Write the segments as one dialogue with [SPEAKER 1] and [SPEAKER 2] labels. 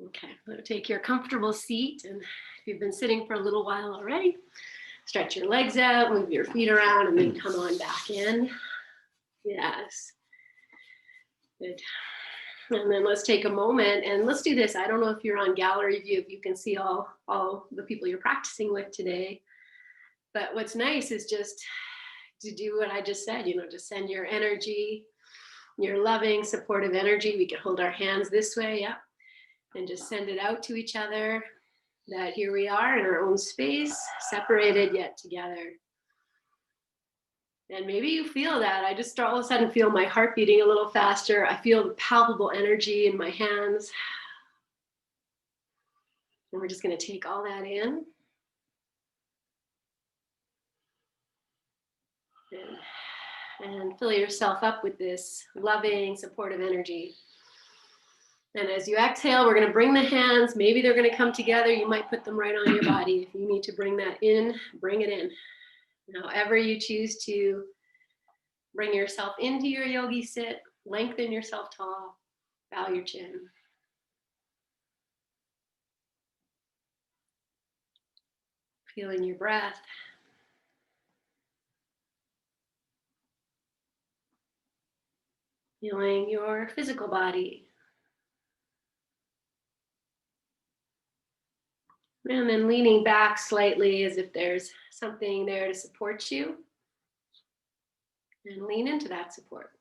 [SPEAKER 1] Okay, so take your comfortable seat, and if you've been sitting for a little while already, stretch your legs out, move your feet around, and then come on back in. Yes, good. And then let's take a moment and let's do this. I don't know if you're on gallery view, if you can see all the people you're practicing with today, but what's nice is just to do what I just said, just send your energy, your loving, supportive energy. We could hold our hands this way, yeah, and just send it out to each other, that here we are in our own space, separated yet together. And maybe you feel that. I just all of a sudden feel my heart beating a little faster. I feel the palpable energy in my hands. And we're just going to take all that in. And fill yourself up with this loving, supportive energy. And as you exhale, we're going to bring the hands. Maybe they're going to come together. You might put them right on your body. If you need to bring that in, bring it in. However you choose to bring yourself into your yogi sit, lengthen yourself tall, bow your chin. Feeling your breath. Feeling your physical body. And then leaning back slightly as if there's something there to support you. And lean into that support.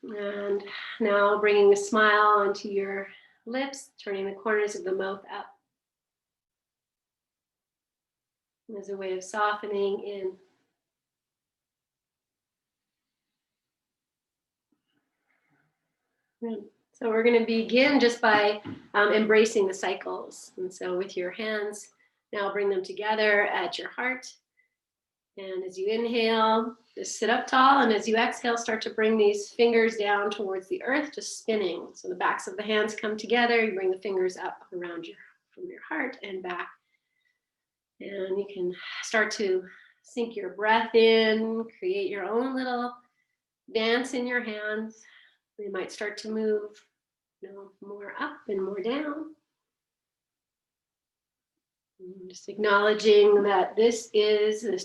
[SPEAKER 1] And now bringing a smile onto your lips, turning the corners of the mouth up. As a way of softening in. So we're going to begin just by embracing the cycles. And so with your hands, now bring them together at your heart. And as you inhale, just sit up tall. And as you exhale, start to bring these fingers down towards the earth, just spinning. So the backs of the hands come together. You bring the fingers up around from your heart and back. And you can start to sink your breath in, create your own little dance in your hands. They might start to move, more up and more down. And just acknowledging that this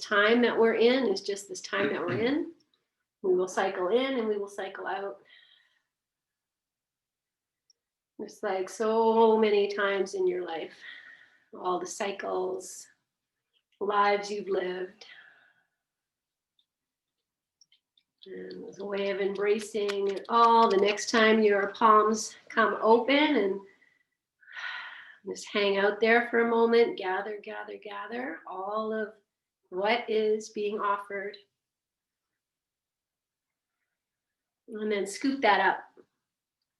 [SPEAKER 1] time that we're in is just this time that we're in. We will cycle in and we will cycle out. Just like so many times in your life, all the cycles, lives you've lived. And as a way of embracing it all, the next time your palms come open and just hang out there for a moment, gather, gather, gather all of what is being offered. And then scoop that up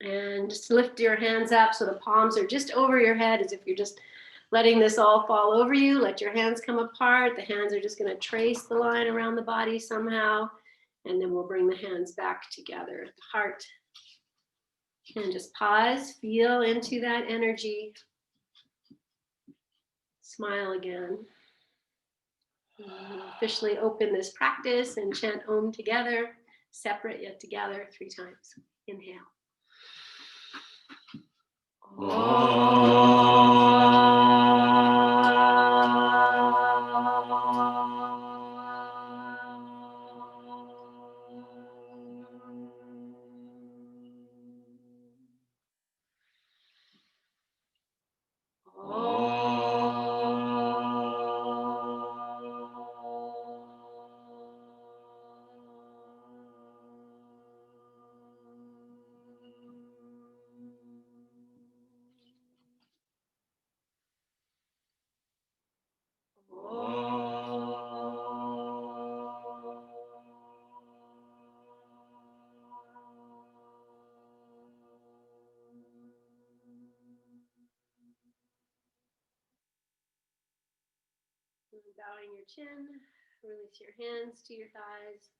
[SPEAKER 1] and just lift your hands up so the palms are just over your head, as if you're just letting this all fall over you. Let your hands come apart. The hands are just going to trace the line around the body somehow. And then we'll bring the hands back together at the heart. And just pause, feel into that energy. Smile again. We'll officially open this practice and chant Om together, separate yet together 3 times. Inhale. Bowing your chin, release your hands to your thighs,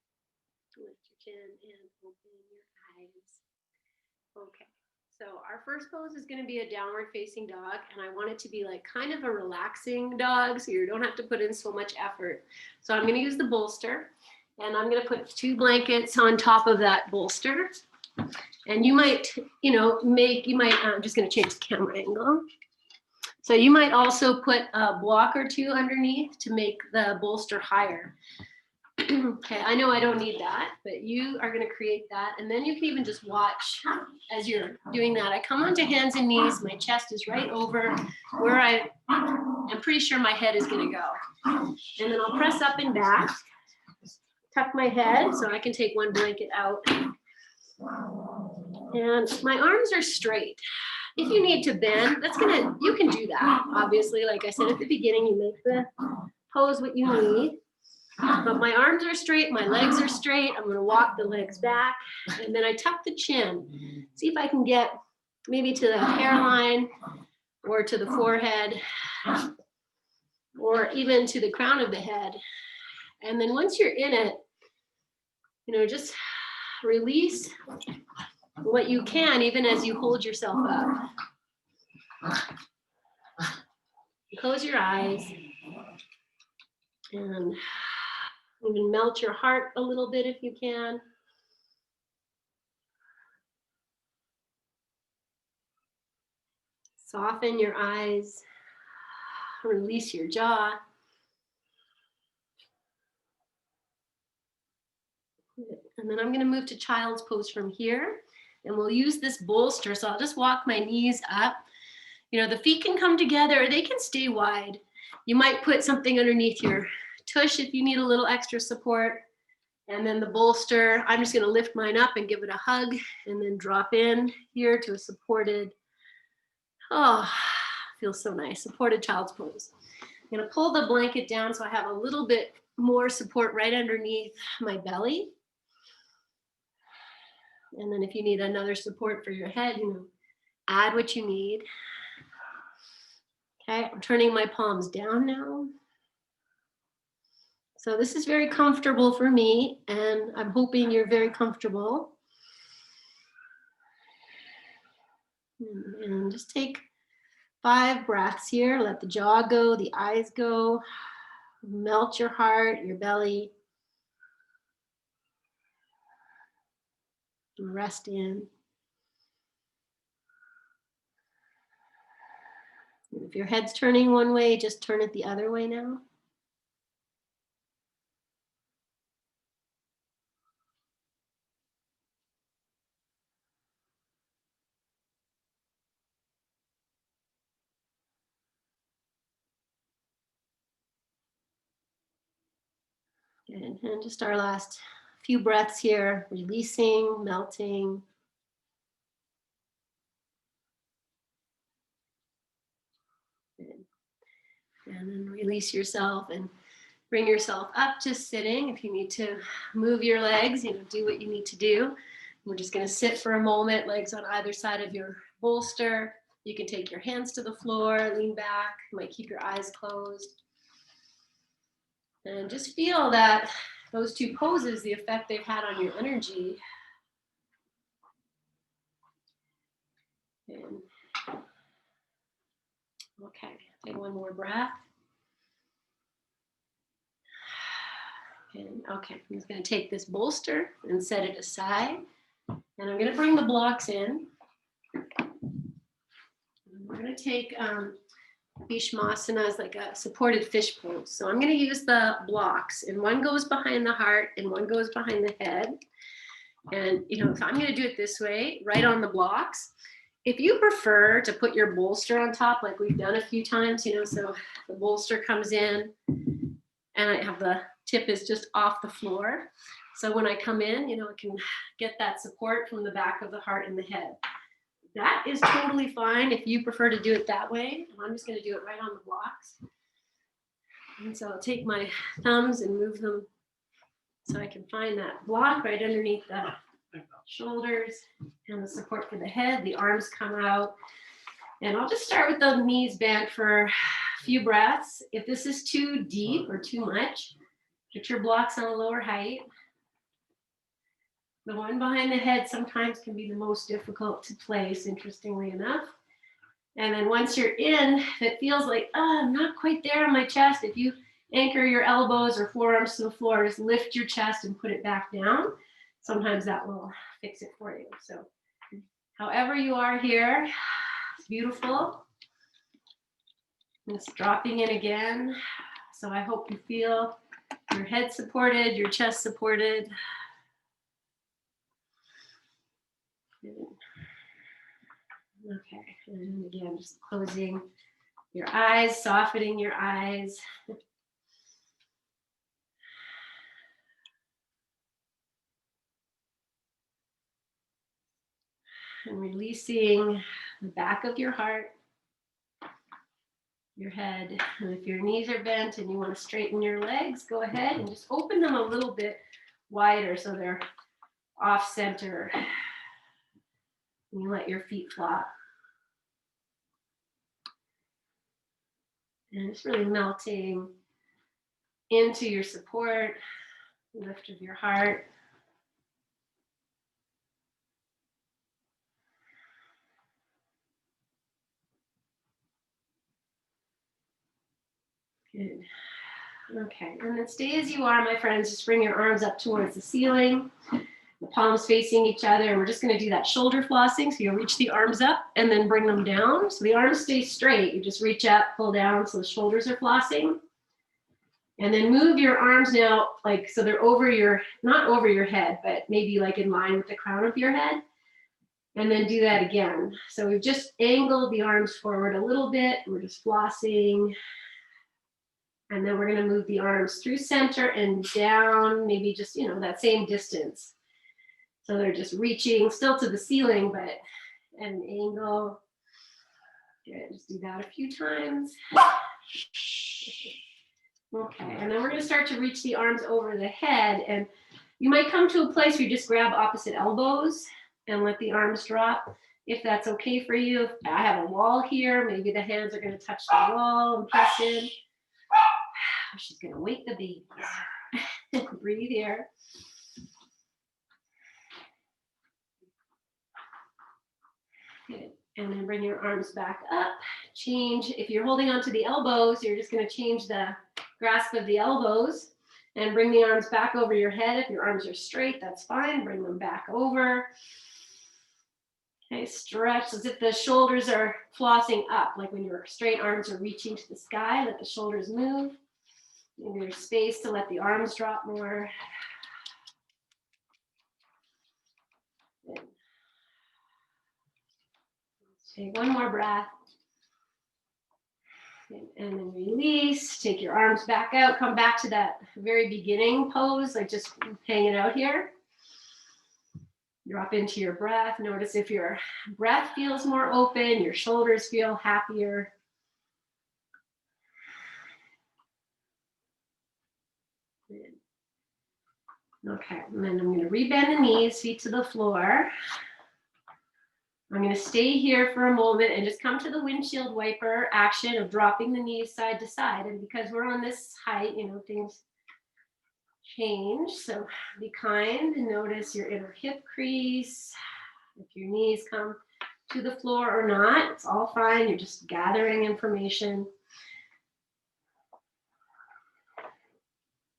[SPEAKER 1] lift your chin and open your eyes. Okay, so our first pose is going to be a downward facing dog, and I want it to be like kind of a relaxing dog, so you don't have to put in so much effort. So I'm going to use the bolster, And I'm going to put 2 blankets on top of that bolster. And you might, I'm just going to change the camera angle. So you might also put a block or 2 underneath to make the bolster higher. Okay, I know I don't need that, but you are going to create that. And then you can even just watch as you're doing that. I come onto hands and knees. My chest is right over where I'm pretty sure my head is going to go. And then I'll press up and back, tuck my head so I can take 1 blanket out. And my arms are straight. If you need to bend, you can do that. Obviously, like I said at the beginning, you make the pose what you need. But my arms are straight, my legs are straight. I'm going to walk the legs back, and then I tuck the chin. See if I can get maybe to the hairline or to the forehead or even to the crown of the head. And then once you're in it, just release what you can, even as you hold yourself up. Close your eyes and even melt your heart a little bit if you can. Soften your eyes. Release your jaw. And then I'm going to move to child's pose from here. And we'll use this bolster. So I'll just walk my knees up. The feet can come together, or they can stay wide. You might put something underneath your tush if you need a little extra support. And then the bolster, I'm just going to lift mine up and give it a hug and then drop in here to a supported, feels so nice, supported child's pose. I'm going to pull the blanket down so I have a little bit more support right underneath my belly. And then if you need another support for your head, add what you need. Okay, I'm turning my palms down now. So this is very comfortable for me, and I'm hoping you're very comfortable. And just take 5 breaths here. Let the jaw go, the eyes go. Melt your heart, your belly. Rest in. If your head's turning one way, just turn it the other way now. Good. And just our last few breaths here, releasing, melting. Good. And then release yourself and bring yourself up to sitting. If you need to move your legs, do what you need to do. We're just going to sit for a moment, legs on either side of your bolster. You can take your hands to the floor, lean back. You might keep your eyes closed. And just feel that those 2 poses, the effect they've had on your energy. And, okay, take 1 more breath. And okay, I'm just going to take this bolster and set it aside. And I'm going to bring the blocks in. And we're going to take Bhishmasana as like a supported fish pose. So I'm going to use the blocks, and 1 goes behind the heart and 1 goes behind the head. And, so I'm going to do it this way, right on the blocks. If you prefer to put your bolster on top, like we've done a few times, so the bolster comes in and I have the tip is just off the floor. So when I come in, I can get that support from the back of the heart and the head. That is totally fine if you prefer to do it that way. I'm just going to do it right on the blocks. And so I'll take my thumbs and move them so I can find that block right underneath the shoulders and the support for the head. The arms come out. And I'll just start with the knees bent for a few breaths. If this is too deep or too much, get your blocks on a lower height. The one behind the head sometimes can be the most difficult to place, interestingly enough. And then once you're in, if it feels like, I'm not quite there on my chest, if you anchor your elbows or forearms to the floor. Just lift your chest and put it back down. Sometimes that will fix it for you. So however you are here, it's beautiful. Just dropping in again. So I hope you feel your head supported, your chest supported. Okay, and again, just closing your eyes, softening your eyes. And releasing the back of your heart, your head. And if your knees are bent and you want to straighten your legs, go ahead and just open them a little bit wider so they're off center. And you let your feet flop. And it's really melting into your support, lift of your heart. Good. Okay, and then stay as you are, my friends. Just bring your arms up towards the ceiling, the palms facing each other, and we're just going to do that shoulder flossing. So you'll reach the arms up and then bring them down. So the arms stay straight. You just reach up, pull down, so the shoulders are flossing. And then move your arms now, like so they're over your, not over your head, but maybe like in line with the crown of your head. And then do that again. So we've just angled the arms forward a little bit. We're just flossing. And then we're going to move the arms through center and down, maybe just, you know, that same distance. So they're just reaching still to the ceiling, but at an angle. Good, just do that a few times. Okay, and then we're going to start to reach the arms over the head. And you might come to a place where you just grab opposite elbows and let the arms drop. If that's okay for you, if I have a wall here, maybe the hands are going to touch the wall and press in. She's going to wake the baby. Breathe here. Good. And then bring your arms back up. Change. If you're holding onto the elbows, you're just going to change the grasp of the elbows and bring the arms back over your head. If your arms are straight, that's fine. Bring them back over. Okay, stretch as if the shoulders are flossing up, like when your straight arms are reaching to the sky. Let the shoulders move. Maybe there's space to let the arms drop more. Good. Take one more breath. And then release. Take your arms back out. Come back to that very beginning pose, like just hanging out here. Drop into your breath. Notice if your breath feels more open, your shoulders feel happier. Okay, and then I'm going to rebend the knees, feet to the floor. I'm going to stay here for a moment and just come to the windshield wiper action of dropping the knees side to side. And because we're on this height, you know, things change. So be kind and notice your inner hip crease. If your knees come to the floor or not, it's all fine. You're just gathering information.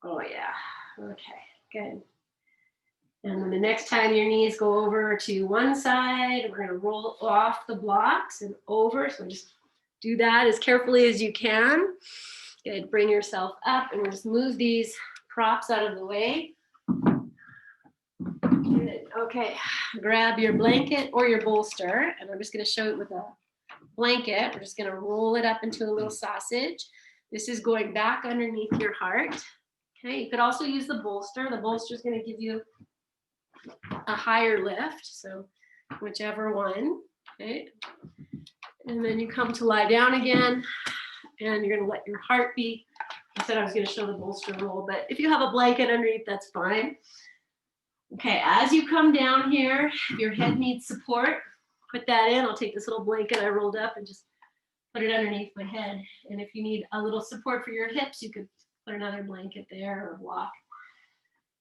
[SPEAKER 1] Oh yeah, okay, good. And then the next time your knees go over to one side, we're gonna roll off the blocks and over. So just do that as carefully as you can. Good, bring yourself up and we'll just move these props out of the way. Good, okay, grab your blanket or your bolster, and I'm just gonna show it with a blanket. We're just gonna roll it up into a little sausage. This is going back underneath your heart. Okay, you could also use the bolster. The bolster is gonna give you a higher lift, so whichever one. Okay, and then you come to lie down again, and you're going to let your heart beat. I said I was going to show the bolster roll, but if you have a blanket underneath, that's fine. Okay, as you come down here, if your head needs support, put that in. I'll take this little blanket I rolled up and just put it underneath my head. And if you need a little support for your hips, you could put another blanket there or block.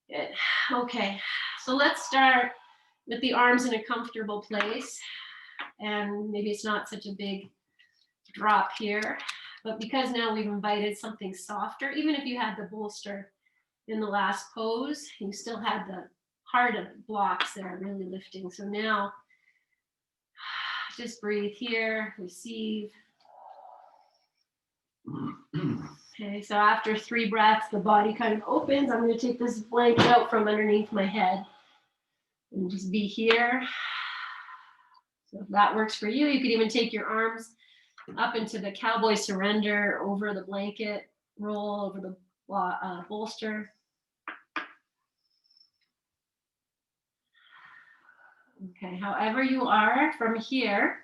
[SPEAKER 1] Good. Okay, so let's start with the arms in a comfortable place. And maybe it's not such a big drop here. But because now we've invited something softer, even if you had the bolster in the last pose, you still had the heart of blocks that are really lifting. So now just breathe here, receive. Okay, so after 3 breaths, the body kind of opens. I'm going to take this blanket out from underneath my head and just be here. So if that works for you, you could even take your arms up into the cowboy surrender over the blanket, roll over the bolster. Okay, however you are from here,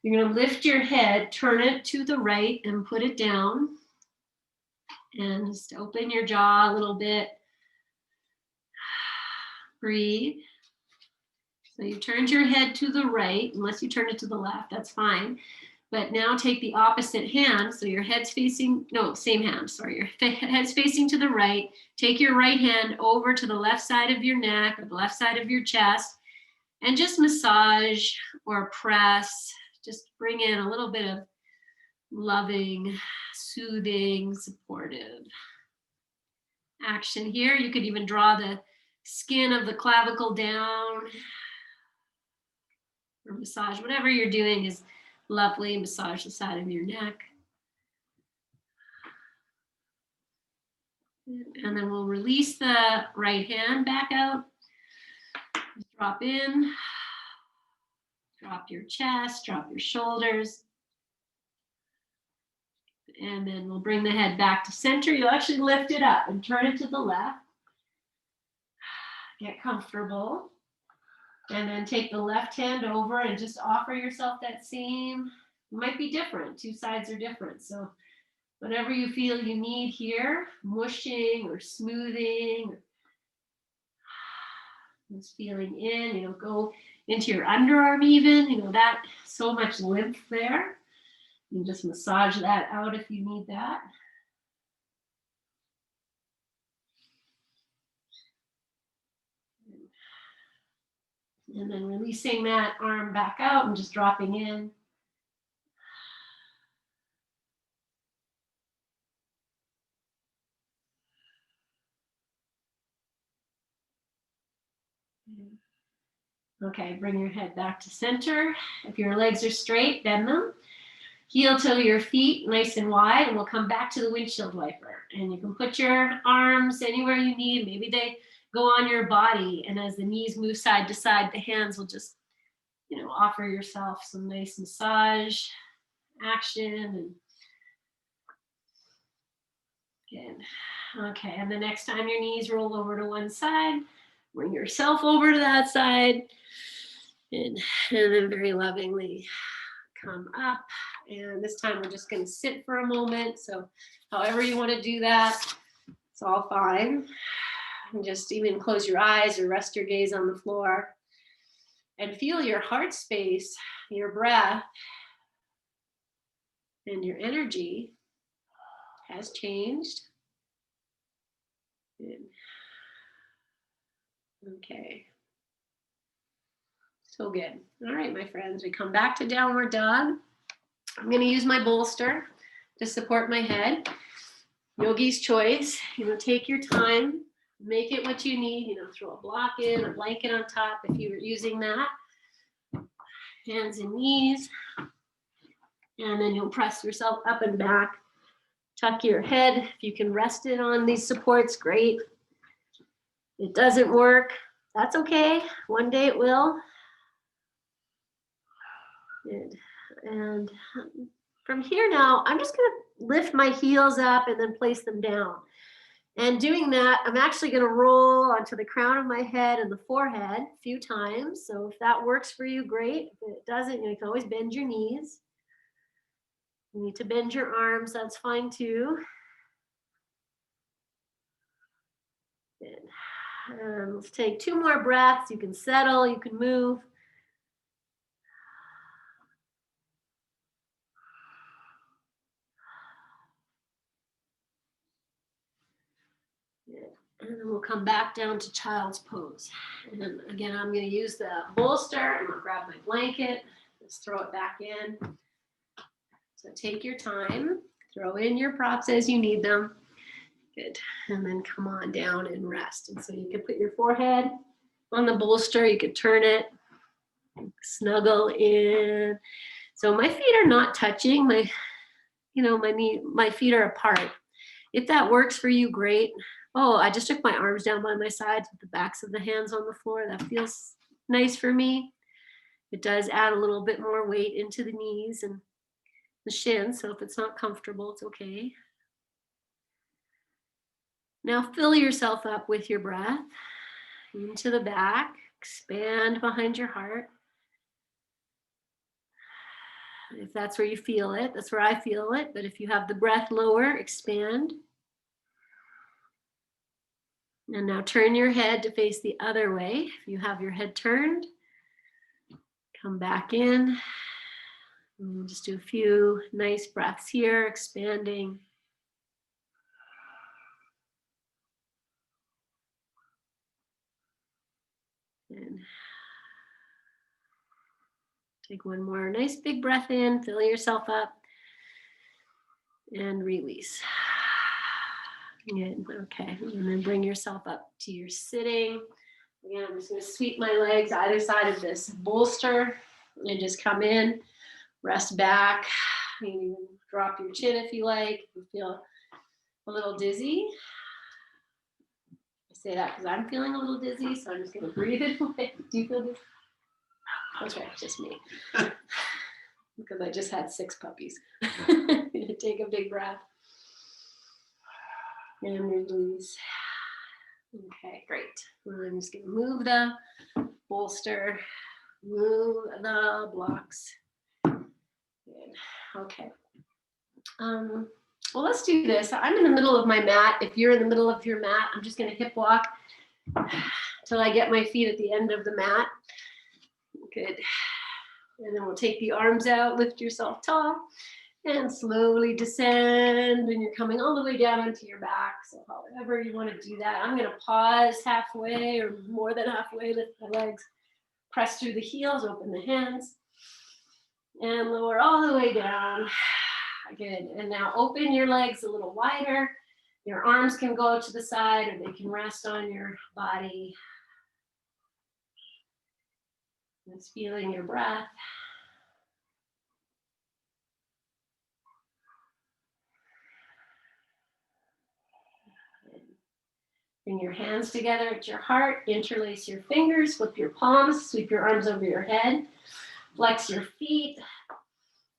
[SPEAKER 1] you're going to lift your head, turn it to the right and put it down. And just open your jaw a little bit. Breathe. So you turned your head to the right, unless you turn it to the left, that's fine. But now take the opposite hand. So your head's facing, no, same hand, sorry. Your head's facing to the right. Take your right hand over to the left side of your neck or the left side of your chest and just massage or press. Just bring in a little bit of loving, soothing, supportive action here. You could even draw the skin of the clavicle down or massage. Whatever you're doing is lovely. Massage the side of your neck. And then we'll release the right hand back out. Drop in. Drop your chest, drop your shoulders. And then we'll bring the head back to center. You'll actually lift it up and turn it to the left. Get comfortable. And then take the left hand over and just offer yourself that same, it might be different. 2 sides are different. So whatever you feel you need here, mushing or smoothing, just feeling in, go into your underarm even, that so much lymph there. You just massage that out if you need that. And then releasing that arm back out and just dropping in. Okay, bring your head back to center. If your legs are straight, bend them. Heel to your feet nice and wide, and we'll come back to the windshield wiper. And you can put your arms anywhere you need. Maybe they go on your body, and as the knees move side to side, the hands will just, offer yourself some nice massage action. And good. Okay, and the next time your knees roll over to one side, bring yourself over to that side, and then very lovingly come up. And this time we're just going to sit for a moment. So however you want to do that, it's all fine. And just even close your eyes or rest your gaze on the floor and feel your heart space, your breath, and your energy has changed. Good. Okay. So good. All right, my friends, we come back to downward dog. I'm going to use my bolster to support my head. Yogi's choice. Take your time, make it what you need. Throw a block in, a blanket on top if you were using that. Hands and knees. And then you'll press yourself up and back. Tuck your head. If you can rest it on these supports, great. It doesn't work. That's okay. One day it will. Good. And from here now, I'm just going to lift my heels up and then place them down. And doing that, I'm actually going to roll onto the crown of my head and the forehead a few times. So if that works for you, great. If it doesn't, you can always bend your knees. You need to bend your arms, that's fine too. Good. And let's take 2 more breaths. You can settle, you can move. And then we'll come back down to child's pose. And again, I'm going to use the bolster. I'm going to grab my blanket, just throw it back in. So take your time. Throw in your props as you need them. Good. And then come on down and rest. And so you can put your forehead on the bolster. You could turn it, snuggle in. So my feet are not touching. My feet are apart. If that works for you, great. Oh, I just took my arms down by my sides with the backs of the hands on the floor. That feels nice for me. It does add a little bit more weight into the knees and the shins. So if it's not comfortable, it's okay. Now fill yourself up with your breath into the back. Expand behind your heart. If that's where you feel it, that's where I feel it. But if you have the breath lower, expand. And now turn your head to face the other way. If you have your head turned, come back in. And we'll just do a few nice breaths here, expanding. And take one more nice big breath in, fill yourself up, and release. Good. Okay, and then bring yourself up to your sitting. Again, I'm just going to sweep my legs either side of this bolster and just come in, rest back. You can drop your chin if you like. If you feel a little dizzy. I say that because I'm feeling a little dizzy, so I'm just going to breathe it away. Do you feel dizzy? Okay, just me. Because I just had 6 puppies. Take a big breath. And release. Okay, great. I'm just going to move the bolster, move the blocks. Good. Okay. Well, let's do this. I'm in the middle of my mat. If you're in the middle of your mat, I'm just going to hip walk until I get my feet at the end of the mat. Good. And then we'll take the arms out, lift yourself tall, and slowly descend. And you're coming all the way down onto your back. So however you want to do that. I'm going to pause halfway or more than halfway, lift my legs, press through the heels, open the hands, and lower all the way down. Good. And now open your legs a little wider. Your arms can go to the side or they can rest on your body. Just feeling your breath. Bring your hands together at your heart. Interlace your fingers, flip your palms, sweep your arms over your head. Flex your feet.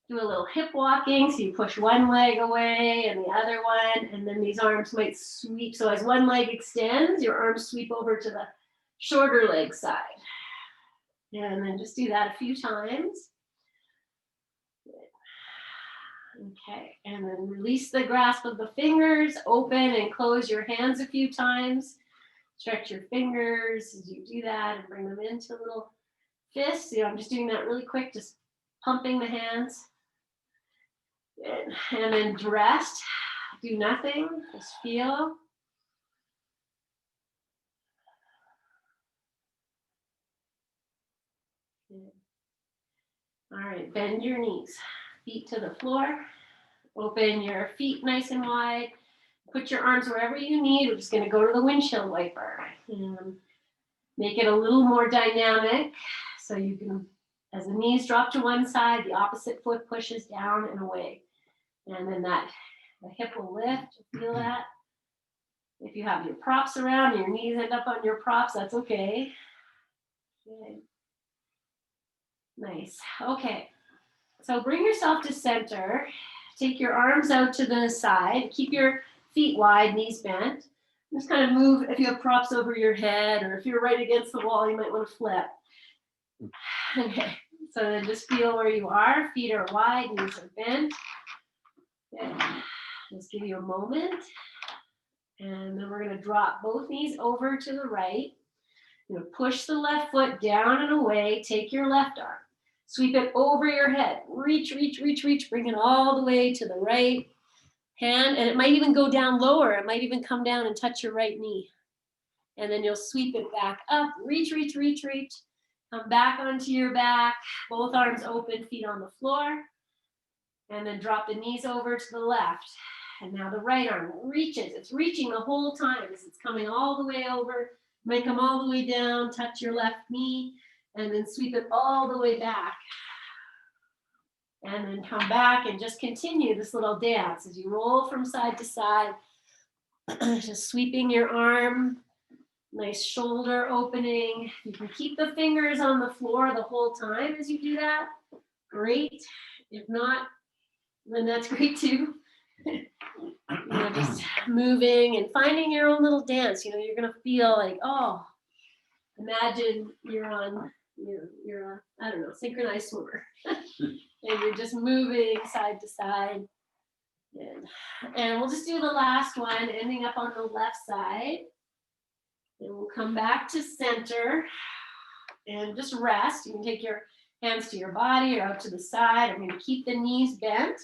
[SPEAKER 1] Do a little hip walking. So you push one leg away and the other one. And then these arms might sweep. So as one leg extends, your arms sweep over to the shorter leg side. And then just do that a few times. Okay, and then release the grasp of the fingers, open and close your hands a few times. Stretch your fingers as you do that and bring them into little fists. I'm just doing that really quick, just pumping the hands. Good. And then rest, do nothing, just feel. Good. All right, bend your knees, feet to the floor. Open your feet nice and wide. Put your arms wherever you need. We're just going to go to the windshield wiper. Make it a little more dynamic. So you can, as the knees drop to one side, the opposite foot pushes down and away. And then the hip will lift. Feel that. If you have your props around, your knees end up on your props, that's okay. Good. Nice. Okay. So bring yourself to center. Take your arms out to the side. Keep your feet wide, knees bent. Just kind of move if you have props over your head, or if you're right against the wall, you might want to flip. Okay, so then just feel where you are. Feet are wide, knees are bent. Good. Just give you a moment. And then we're going to drop both knees over to the right. You're going to push the left foot down and away. Take your left arm. Sweep it over your head. Reach, reach, reach, reach. Bring it all the way to the right hand. And it might even go down lower. It might even come down and touch your right knee. And then you'll sweep it back up. Reach, reach, reach, reach. Come back onto your back. Both arms open, feet on the floor. And then drop the knees over to the left. And now the right arm reaches. It's reaching the whole time as it's coming all the way over. Might come all the way down, touch your left knee, and then sweep it all the way back. And then come back and just continue this little dance as you roll from side to side. Just sweeping your arm. Nice shoulder opening. You can keep the fingers on the floor the whole time as you do that. Great. If not, then that's great too. Just moving and finding your own little dance. You're gonna feel like, oh, imagine you're on, you're a, I don't know, synchronized swimmer. And you're just moving side to side. And we'll just do the last one, ending up on the left side. And we'll come back to center and just rest. You can take your hands to your body or out to the side. I'm going to keep the knees bent.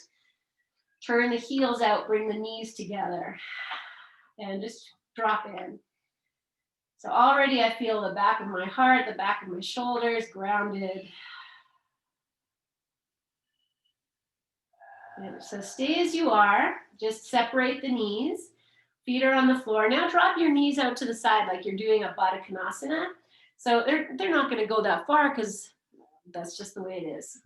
[SPEAKER 1] Turn the heels out, bring the knees together. And just drop in. So already I feel the back of my heart, the back of my shoulders grounded. And so stay as you are. Just separate the knees. Feet are on the floor. Now drop your knees out to the side like you're doing a Baddha Konasana. So they're not going to go that far because that's just the way it is.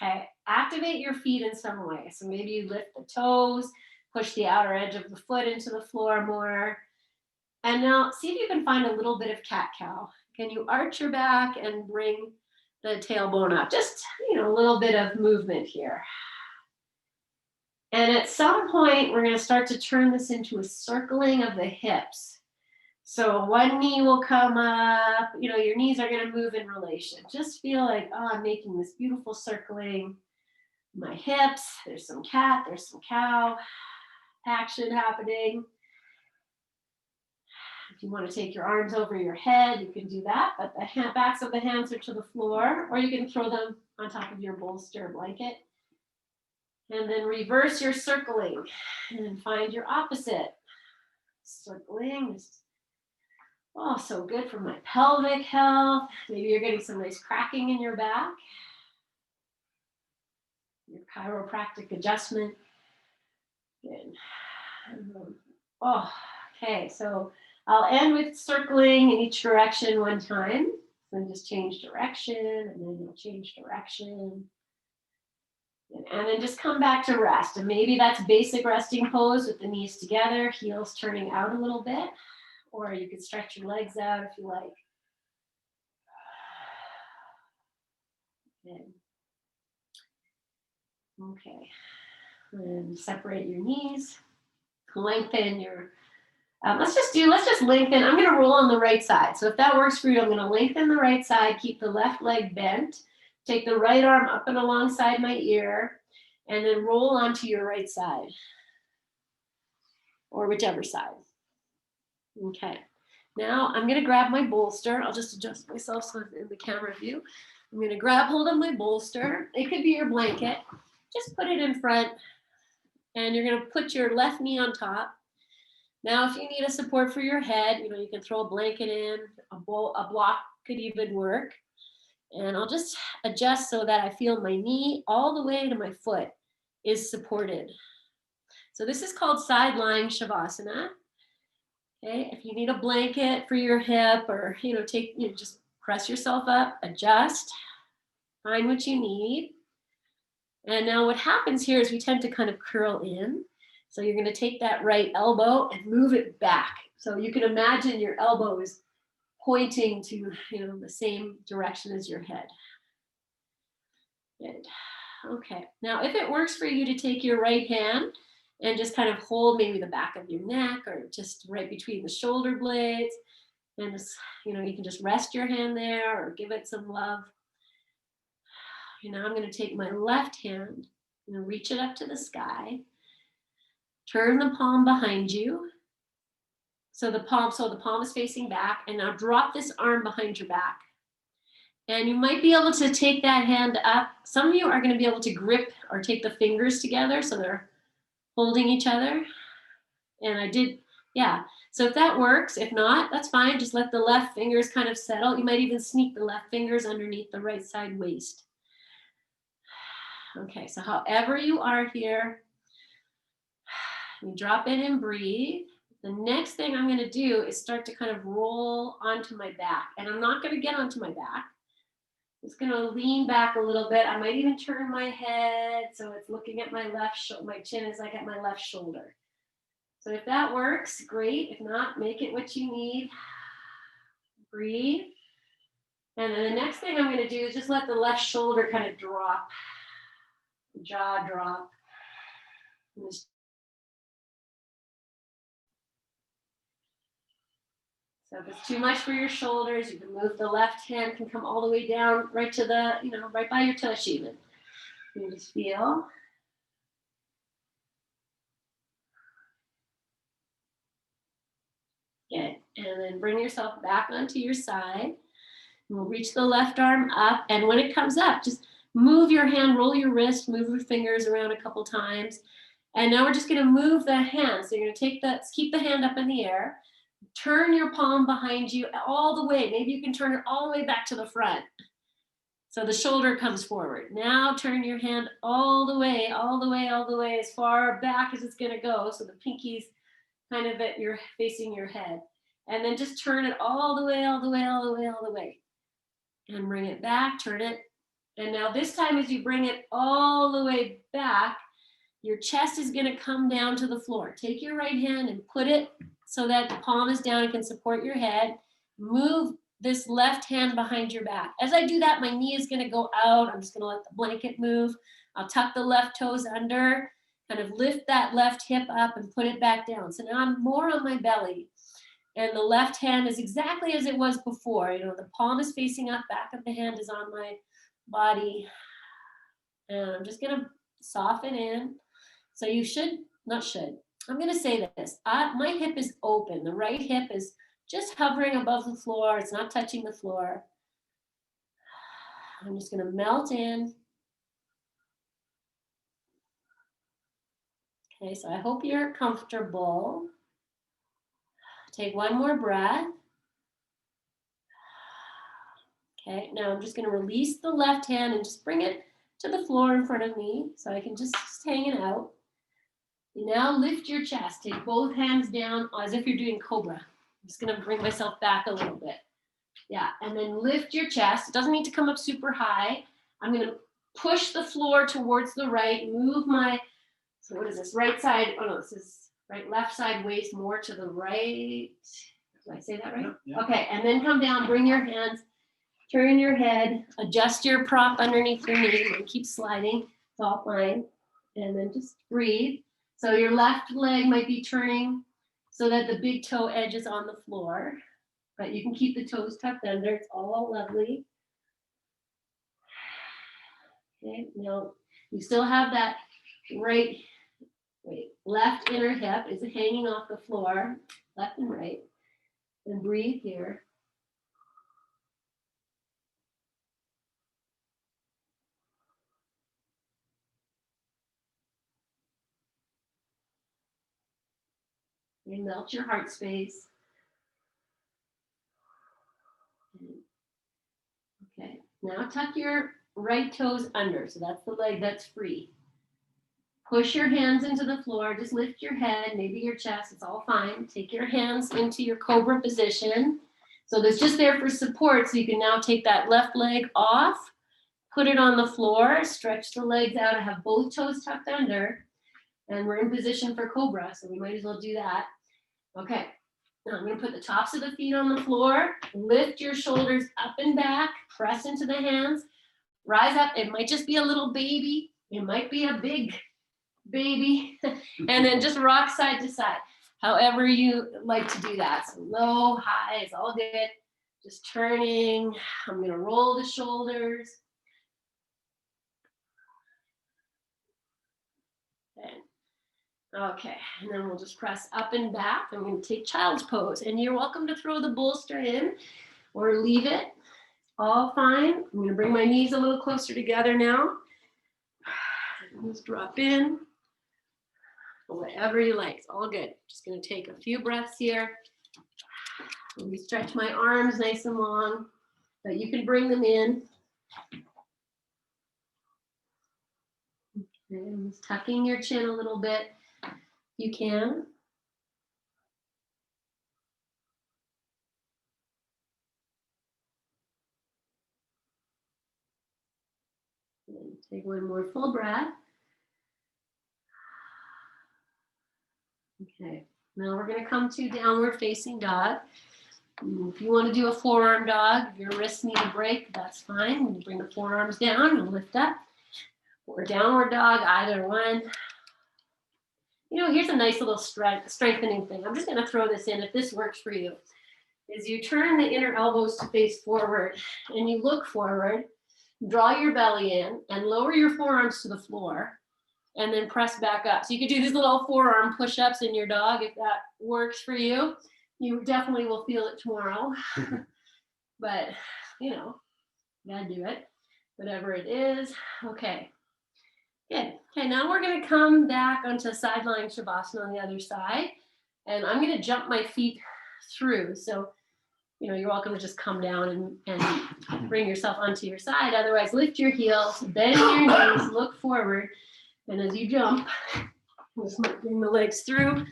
[SPEAKER 1] Okay, activate your feet in some way. So maybe you lift the toes, push the outer edge of the foot into the floor more. And now see if you can find a little bit of cat-cow. Can you arch your back and bring the tailbone up? Just, a little bit of movement here. And at some point, we're going to start to turn this into a circling of the hips. So one knee will come up, your knees are going to move in relation. Just feel like, oh, I'm making this beautiful circling. My hips, there's some cat, there's some cow action happening. If you want to take your arms over your head, you can do that, but the backs of the hands are to the floor, or you can throw them on top of your bolster blanket. And then reverse your circling and find your opposite. Circling. Oh, so good for my pelvic health. Maybe you're getting some nice cracking in your back. Your chiropractic adjustment. Good. Okay, so I'll end with circling in each direction one time. Then just change direction, and then you'll change direction. And then just come back to rest. And maybe that's basic resting pose with the knees together, heels turning out a little bit. Or you could stretch your legs out if you like. Good. Okay. And separate your knees. Lengthen your, let's just lengthen. I'm going to roll on the right side. So if that works for you, I'm going to lengthen the right side, keep the left leg bent. Take the right arm up and alongside my ear, and then roll onto your right side, or whichever side. Okay, now I'm gonna grab my bolster. I'll just adjust myself so I'm in the camera view. I'm gonna grab hold of my bolster. It could be your blanket. Just put it in front, and you're gonna put your left knee on top. Now, if you need a support for your head, you can throw a blanket in, a block could even work. And I'll just adjust so that I feel my knee all the way to my foot is supported. So this is called side lying Shavasana. Okay, if you need a blanket for your hip, or just press yourself up, adjust, find what you need. And now what happens here is we tend to kind of curl in. So you're going to take that right elbow and move it back. So you can imagine your elbow is pointing to the same direction as your head. Good. Okay. Now, if it works for you to take your right hand and just kind of hold maybe the back of your neck or just right between the shoulder blades, and just, you can just rest your hand there or give it some love. Now I'm going to take my left hand and reach it up to the sky. Turn the palm behind you. So the palm is facing back, and now drop this arm behind your back. And you might be able to take that hand up. Some of you are going to be able to grip or take the fingers together so they're holding each other. And so if that works, if not, that's fine. Just let the left fingers kind of settle. You might even sneak the left fingers underneath the right side waist. Okay, so however you are here, you drop in and breathe. The next thing I'm going to do is start to kind of roll onto my back. And I'm not going to get onto my back. I'm just going to lean back a little bit. I might even turn my head so it's looking at my left shoulder. My chin is like at my left shoulder. So if that works, great. If not, make it what you need. Breathe. And then the next thing I'm going to do is just let the left shoulder kind of drop. Jaw drop. So if it's too much for your shoulders, you can move the left hand, can come all the way down right to the, right by your tush even. You just feel. Good. And then bring yourself back onto your side. We'll reach the left arm up. And when it comes up, just move your hand, roll your wrist, move your fingers around a couple times. And now we're just going to move the hand. So you're going to keep the hand up in the air. Turn your palm behind you all the way. Maybe you can turn it all the way back to the front. So the shoulder comes forward. Now turn your hand all the way, as far back as it's going to go. So the pinky's kind of facing your head. And then just turn it all the way. And bring it back, turn it. And now this time as you bring it all the way back, your chest is going to come down to the floor. Take your right hand and put it so that the palm is down and can support your head. Move this left hand behind your back. As I do that, my knee is going to go out. I'm just going to let the blanket move. I'll tuck the left toes under, kind of lift that left hip up and put it back down. So now I'm more on my belly. And the left hand is exactly as it was before. The palm is facing up, back of the hand is on my body. And I'm just going to soften in. So I'm going to say this. My hip is open. The right hip is just hovering above the floor. It's not touching the floor. I'm just going to melt in. Okay, so I hope you're comfortable. Take one more breath. Okay, now I'm just going to release the left hand and just bring it to the floor in front of me so I can just hang it out. You now lift your chest. Take both hands down as if you're doing cobra. I'm just going to bring myself back a little bit. Yeah, and then lift your chest. It doesn't need to come up super high. I'm going to push the floor towards the right, move so what is this, right side, this is left side waist more to the right. Did I say that right? Yeah. Okay, and then come down, bring your hands, turn your head, adjust your prop underneath your knee, and keep sliding. It's all fine. And then just breathe. So your left leg might be turning so that the big toe edge is on the floor, but you can keep the toes tucked under. It's all lovely. Okay, now you still have that left inner hip is hanging off the floor, left and right. And breathe here. And melt your heart space. Okay, now tuck your right toes under. So that's the leg that's free. Push your hands into the floor. Just lift your head, maybe your chest. It's all fine. Take your hands into your cobra position. So that's just there for support. So you can now take that left leg off, put it on the floor, stretch the legs out. I have both toes tucked under. And we're in position for cobra, so we might as well do that. Okay, now I'm going to put the tops of the feet on the floor. Lift your shoulders up and back. Press into the hands. Rise up. It might just be a little baby. It might be a big baby. And then just rock side to side. However you like to do that. So low, high, it's all good. Just turning. I'm going to roll the shoulders. Okay, and then we'll just press up and back. I'm going to take child's pose, and you're welcome to throw the bolster in or leave it. All fine. I'm going to bring my knees a little closer together now. Just drop in. Whatever you like, it's all good. Just going to take a few breaths here. Let me stretch my arms nice and long, but you can bring them in. And just tucking your chin a little bit, if you can. And take one more full breath. Okay, now we're going to come to downward facing dog. If you want to do a forearm dog, if your wrists need a break, that's fine. You bring the forearms down and lift up. Or downward dog, either one. You know, here's a nice little strengthening thing. I'm just going to throw this in if this works for you. Is you turn the inner elbows to face forward and you look forward, draw your belly in and lower your forearms to the floor and then press back up. So you could do these little forearm push-ups in your dog if that works for you. You definitely will feel it tomorrow. But, you know, you gotta do it. Whatever it is. Okay. Good. Okay, now we're going to come back onto side lying Shavasana on the other side. And I'm going to jump my feet through. So, you know, you're welcome to just come down and bring yourself onto your side. Otherwise, lift your heels, bend your knees, look forward. And as you jump, just bring the legs through,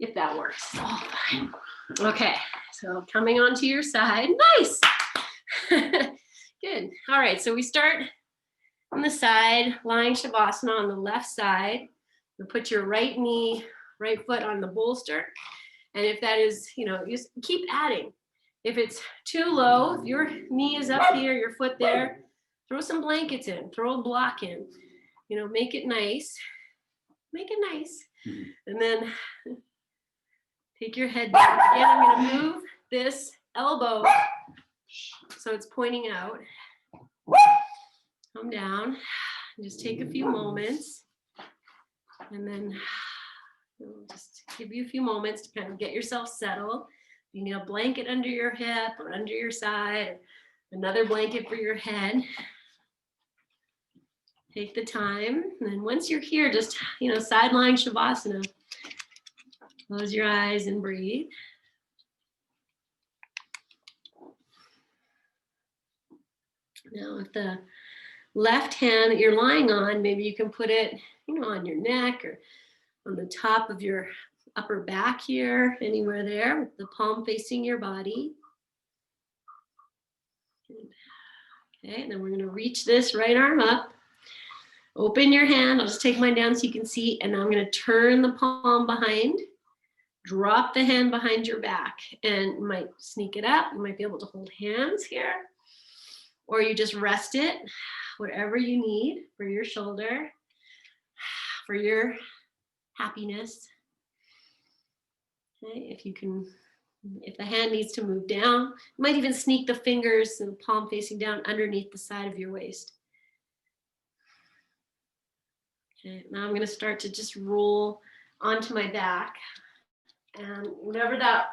[SPEAKER 1] if that works. Oh, fine. Okay, so coming onto your side. Nice. Good. All right, so we start on the side, lying Shavasana on the left side. You put your right knee, right foot on the bolster. And if that is, you know, just keep adding. If it's too low, if your knee is up here, your foot there, throw some blankets in, throw a block in. You know, make it nice. Make it nice. And then take your head down. Again, I'm going to move this elbow so it's pointing out. Come down. Just take a few moments. And then just give you a few moments to kind of get yourself settled. You need a blanket under your hip or under your side, another blanket for your head. Take the time. And then once you're here, just, you know, side lying Shavasana. Close your eyes and breathe. Now, if the left hand that you're lying on, maybe you can put it, you know, on your neck or on the top of your upper back here, anywhere there, with the palm facing your body. Okay, and then we're going to reach this right arm up. Open your hand. I'll just take mine down so you can see, and I'm going to turn the palm behind. Drop the hand behind your back, and you might sneak it up. You might be able to hold hands here, or you just rest it, whatever you need for your shoulder, for your happiness. Okay, if you can, if the hand needs to move down, you might even sneak the fingers and the palm facing down underneath the side of your waist. Okay, now I'm going to start to just roll onto my back. And whatever that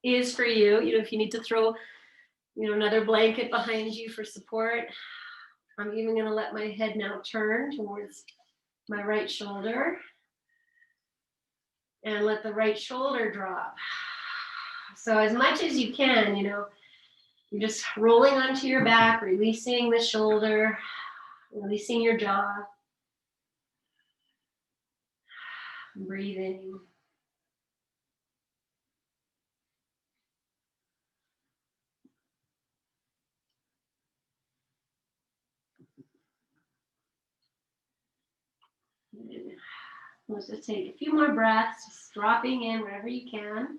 [SPEAKER 1] is for you, you know, if you need to throw, you know, another blanket behind you for support, I'm even going to let my head now turn towards my right shoulder and let the right shoulder drop. So as much as you can, you know, you're just rolling onto your back, releasing the shoulder, releasing your jaw, breathing. Let's just take a few more breaths, just dropping in wherever you can.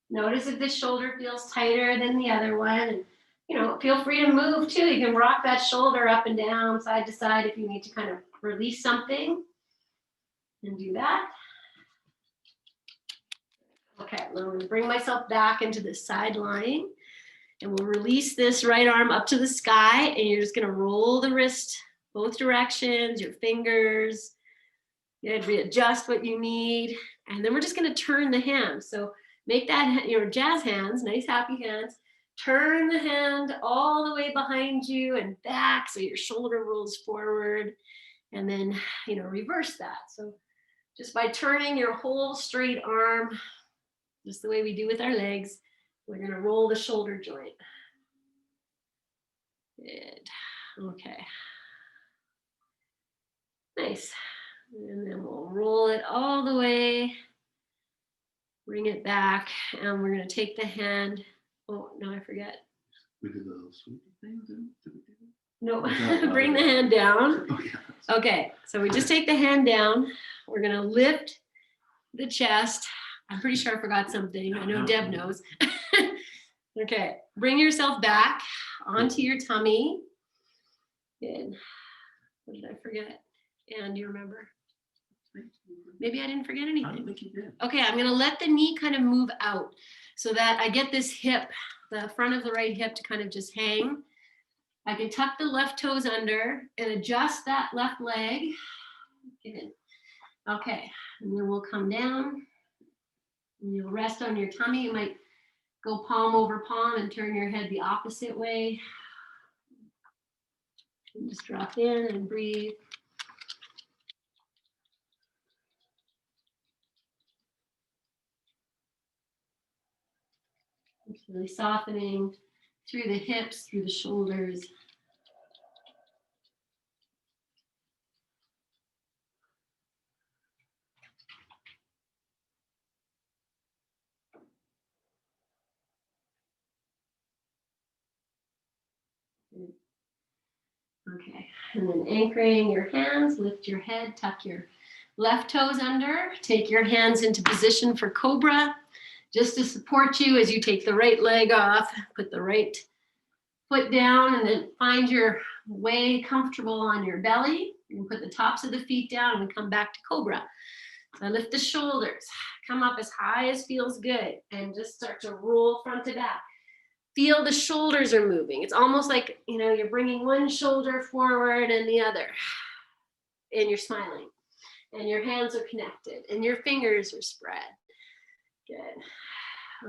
[SPEAKER 1] Notice if this shoulder feels tighter than the other one. And, you know, feel free to move too. You can rock that shoulder up and down, side to side if you need to kind of release something. And do that. Okay, I'm going to bring myself back into the side lying. And we'll release this right arm up to the sky. And you're just going to roll the wrist both directions, your fingers. Readjust what you need. And then we're just going to turn the hand. So make that your jazz hands, nice happy hands. Turn the hand all the way behind you and back so your shoulder rolls forward. And then, you know, reverse that. So just by turning your whole straight arm, just the way we do with our legs, we're going to roll the shoulder joint. Good. Okay. Nice. And then we'll roll it all the way. Bring it back, and we're going to take the hand. Oh, no, I forget.
[SPEAKER 2] We do the sweet things.
[SPEAKER 1] No, bring the hand down. Okay, so we just take the hand down. We're going to lift the chest. I'm pretty sure I forgot something. I know Deb knows. Okay, bring yourself back onto your tummy. Good. What did I forget? And do you remember? Maybe I didn't forget anything.
[SPEAKER 2] I don't think you did.
[SPEAKER 1] Okay, I'm gonna let the knee kind of move out so that I get this hip, the front of the right hip to kind of just hang. I can tuck the left toes under and adjust that left leg. Good. Okay, and then we'll come down. And you'll rest on your tummy. You might go palm over palm and turn your head the opposite way. And just drop in and breathe. Just really softening through the hips, through the shoulders. Okay, and then anchoring your hands, lift your head, tuck your left toes under, take your hands into position for cobra, just to support you as you take the right leg off, put the right foot down, and then find your way comfortable on your belly. You can put the tops of the feet down and come back to cobra. So I lift the shoulders, come up as high as feels good, and just start to roll front to back. Feel the shoulders are moving. It's almost like, you know, you're bringing one shoulder forward and the other, and you're smiling, and your hands are connected, and your fingers are spread. Good.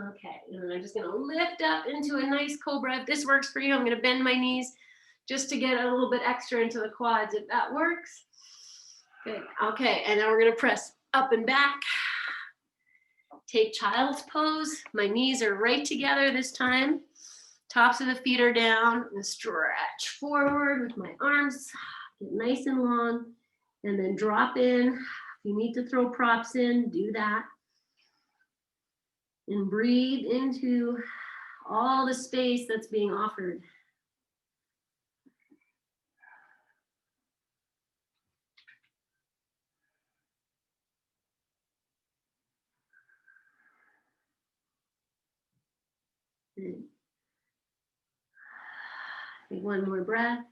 [SPEAKER 1] Okay, and I'm just gonna lift up into a nice cobra. If this works for you, I'm gonna bend my knees just to get a little bit extra into the quads if that works. Good. Okay, and now we're gonna press up and back. Take child's pose. My knees are right together this time. Tops of the feet are down. And stretch forward with my arms. Get nice and long. And then drop in. If you need to throw props in, do that. And breathe into all the space that's being offered. Good. Take one more breath.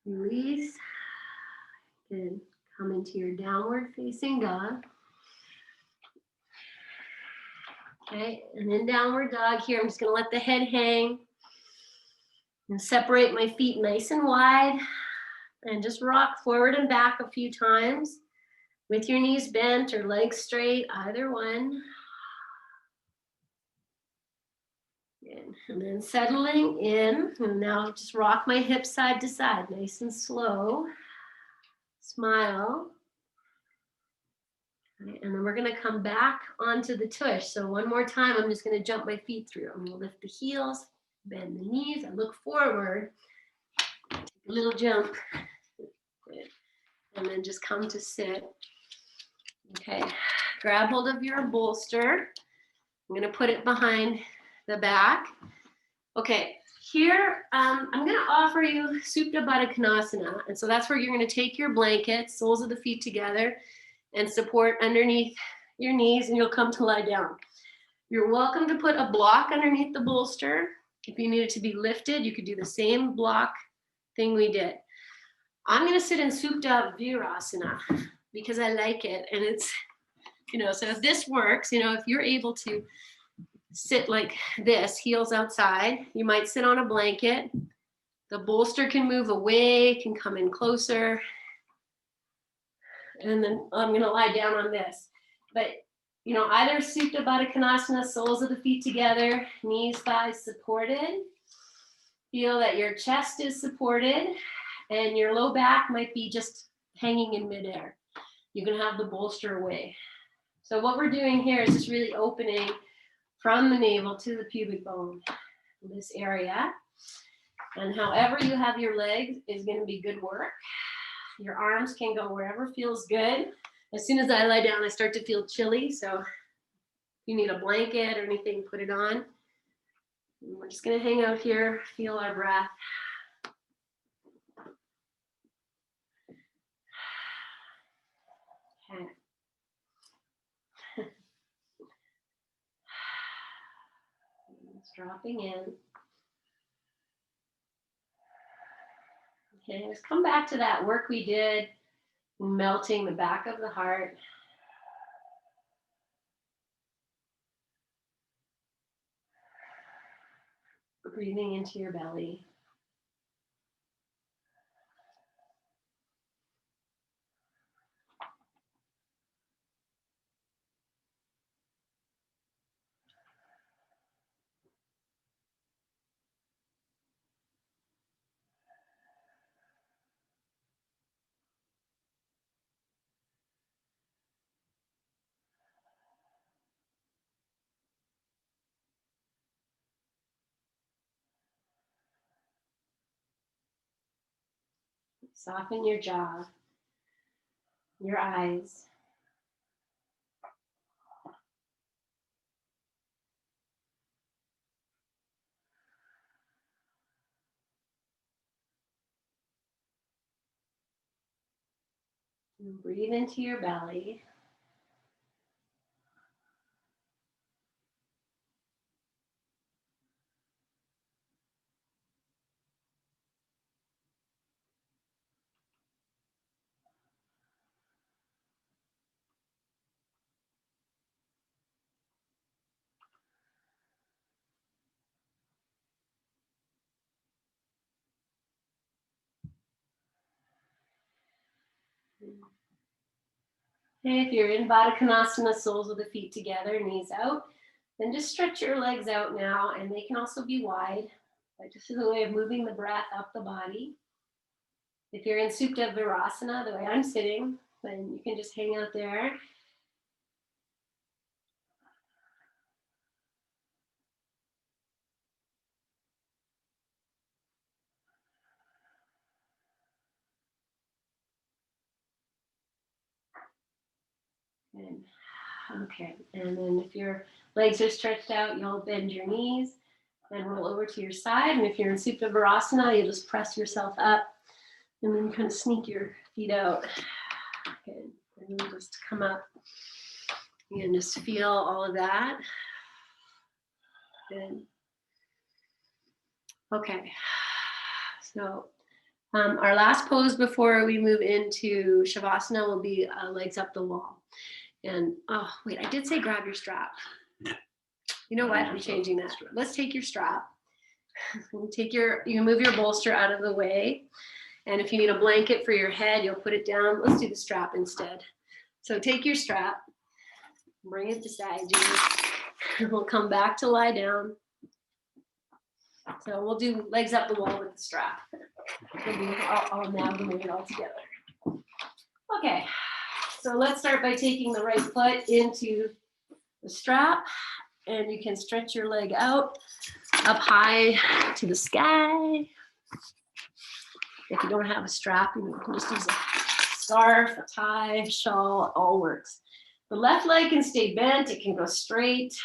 [SPEAKER 1] Release. Good. Come into your downward facing dog. Okay, and then downward dog here. I'm just gonna let the head hang and separate my feet nice and wide and just rock forward and back a few times with your knees bent or legs straight, either one. Good. And then settling in, and now just rock my hips side to side, nice and slow. Smile. Okay, and then we're gonna come back onto the tush. So one more time, I'm just gonna jump my feet through. I'm gonna lift the heels, bend the knees, I look forward, take a little jump. Good. And then just come to sit. Okay, grab hold of your bolster. I'm gonna put it behind the back. Okay, here I'm gonna offer you Supta Baddha Konasana. And so that's where you're gonna take your blanket, soles of the feet together, and support underneath your knees, and you'll come to lie down. You're welcome to put a block underneath the bolster. If you need it to be lifted, you could do the same block thing we did. I'm gonna sit in Supta Virasana because I like it, and it's, you know, so if this works, you know, if you're able to sit like this, heels outside, you might sit on a blanket. The bolster can move away, can come in closer. And then I'm gonna lie down on this. But, you know, either Supta Baddha Konasana, soles of the feet together, knees, thighs supported. Feel that your chest is supported and your low back might be just hanging in midair. You can have the bolster away. So what we're doing here is just really opening from the navel to the pubic bone, this area. And however you have your legs is gonna be good work. Your arms can go wherever feels good. As soon as I lie down, I start to feel chilly. So if you need a blanket or anything, put it on. And we're just gonna hang out here, feel our breath. Okay. It's dropping in. Okay, let's come back to that work we did, melting the back of the heart. Breathing into your belly. Soften your jaw, your eyes. And breathe into your belly. Okay, if you're in Baddha Konasana, soles of the feet together, knees out, then just stretch your legs out now, and they can also be wide, but just as a way of moving the breath up the body. If you're in Supta Virasana, the way I'm sitting, then you can just hang out there. And, okay, and then if your legs are stretched out, you'll bend your knees and roll over to your side. And if you're in Supta Virasana, you just press yourself up and then kind of sneak your feet out. Okay, and then just come up and just feel all of that. Good. Okay, so our last pose before we move into Shavasana will be legs up the wall. And oh, wait, I did say grab your strap. You know what? I'm changing that. Let's take your strap. You can move your bolster out of the way. And if you need a blanket for your head, you'll put it down. Let's do the strap instead. So take your strap, bring it beside you, and we'll come back to lie down. So we'll do legs up the wall with the strap. I'll amalgamate it all together. Okay, so let's start by taking the right foot into the strap, and you can stretch your leg out up high to the sky. If you don't have a strap, you can just use a scarf, a tie, shawl, all works. The left leg can stay bent, it can go straight.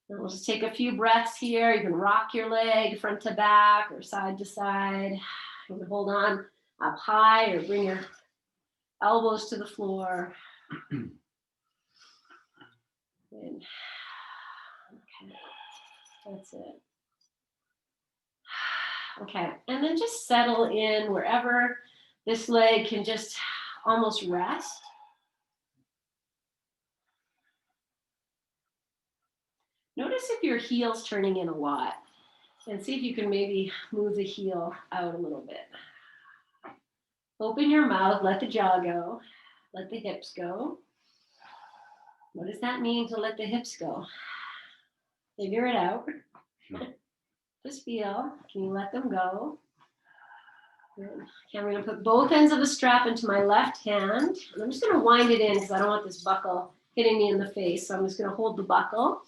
[SPEAKER 1] And we'll just take a few breaths here. You can rock your leg front to back or side to side. You can hold on up high or bring your elbows to the floor. And, okay, that's it. Okay, and then just settle in wherever this leg can just almost rest. Notice if your heel's turning in a lot, and see if you can maybe move the heel out a little bit. Open your mouth, let the jaw go, let the hips go. What does that mean to let the hips go? Figure it out. Just feel, can you let them go? Okay, I'm gonna put both ends of the strap into my left hand. And I'm just gonna wind it in because I don't want this buckle hitting me in the face. So I'm just gonna hold the buckle.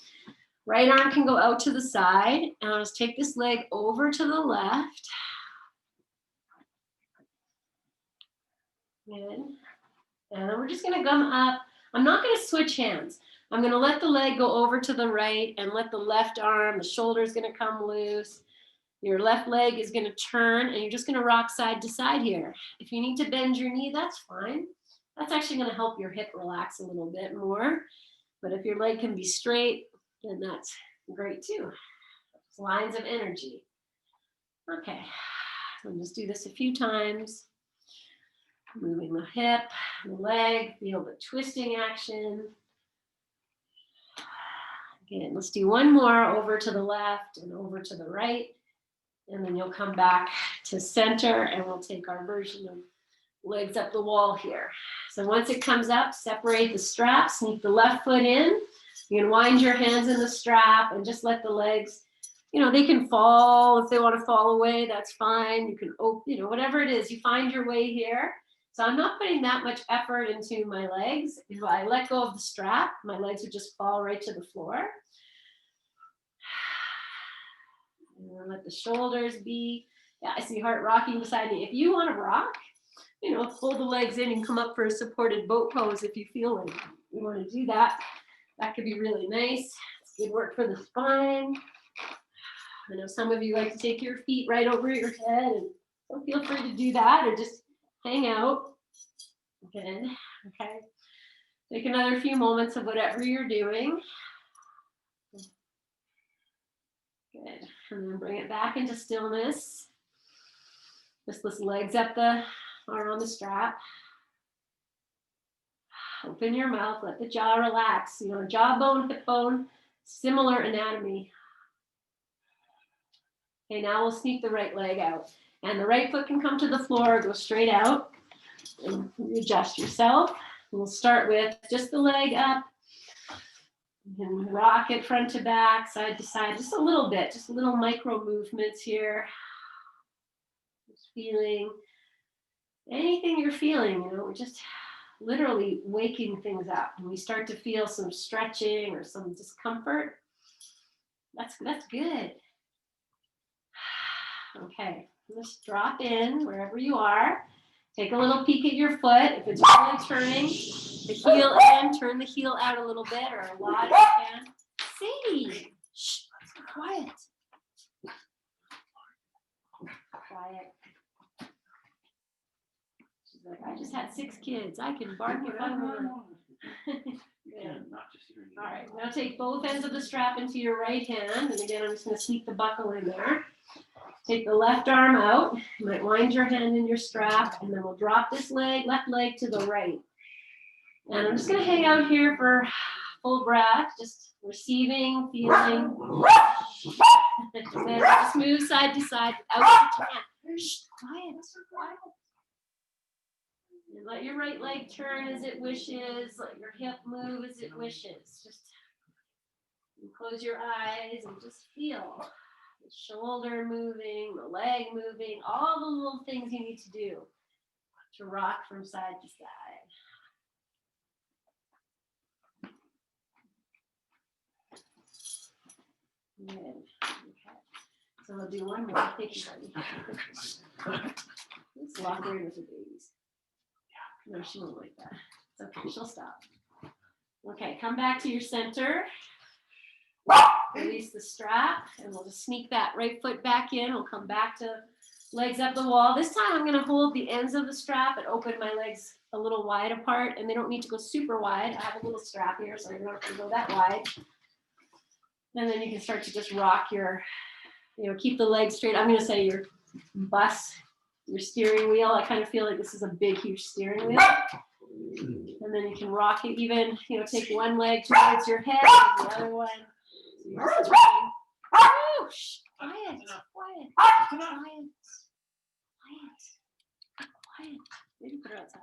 [SPEAKER 1] Right arm can go out to the side, and I'll just take this leg over to the left. Good. And then we're just gonna come up. I'm not gonna switch hands. I'm gonna let the leg go over to the right and let the left arm, the shoulder is gonna come loose. Your left leg is gonna turn and you're just gonna rock side to side here. If you need to bend your knee, that's fine. That's actually gonna help your hip relax a little bit more. But if your leg can be straight, then that's great too. It's lines of energy. Okay, so just do this a few times. Moving the hip, the leg, feel the twisting action. Again, let's do one more over to the left and over to the right. And then you'll come back to center and we'll take our version of legs up the wall here. So once it comes up, separate the strap, sneak the left foot in. You can wind your hands in the strap and just let the legs, they can fall if they want to fall away, that's fine. You can open, whatever it is, you find your way here. So I'm not putting that much effort into my legs. If I let go of the strap, my legs would just fall right to the floor. And let the shoulders be, I see heart rocking beside me. If you want to rock, pull the legs in and come up for a supported boat pose if you feel like you want to do that. That could be really nice. It's good work for the spine. I know some of you like to take your feet right over your head, and so feel free to do that or just hang out. Good. Okay. Take another few moments of whatever you're doing. Good. And then bring it back into stillness. Just lift legs up the arm on the strap. Open your mouth, let the jaw relax. Jawbone, hip bone, similar anatomy. Okay, now we'll sneak the right leg out. And the right foot can come to the floor, go straight out. And adjust yourself. We'll start with just the leg up. And rock it front to back, side to side, just a little bit, just little micro movements here. Just feeling anything you're feeling, we're just literally waking things up. When we start to feel some stretching or some discomfort, that's good. Okay, just drop in wherever you are. Take a little peek at your foot. If it's really turning the heel in, turn the heel out a little bit or a lot if you can. Sadie, shh, quiet. Quiet. She's like, I just had 6 kids. I can bark if I want. Yeah. All right, now take both ends of the strap into your right hand. And again, I'm just going to sneak the buckle in there. Take the left arm out. You might wind your hand in your strap, and then we'll drop this left leg to the right. And I'm just going to hang out here for full breath, just receiving, feeling. And then just move side to side without switching hands. Shh, quiet, quiet. And let your right leg turn as it wishes. Let your hip move as it wishes. Just close your eyes and just feel the shoulder moving, the leg moving, all the little things you need to do to rock from side to side. Good. Okay. So we'll do one more. Thank you, buddy. Let's lock her in with the babies. No, she won't like that. It's okay, she'll stop. Okay, come back to your center. Release the strap, and we'll just sneak that right foot back in. We'll come back to legs up the wall. This time I'm going to hold the ends of the strap and open my legs a little wide apart, and they don't need to go super wide. I have a little strap here, so you don't have to go that wide. And then you can start to just rock your, keep the legs straight. I'm going to say your bus, your steering wheel. I kind of feel like this is a big, huge steering wheel. And then you can rock it even, take one leg towards your head and the other one. Oh, shh, quiet, quiet, quiet, quiet. Maybe put her outside.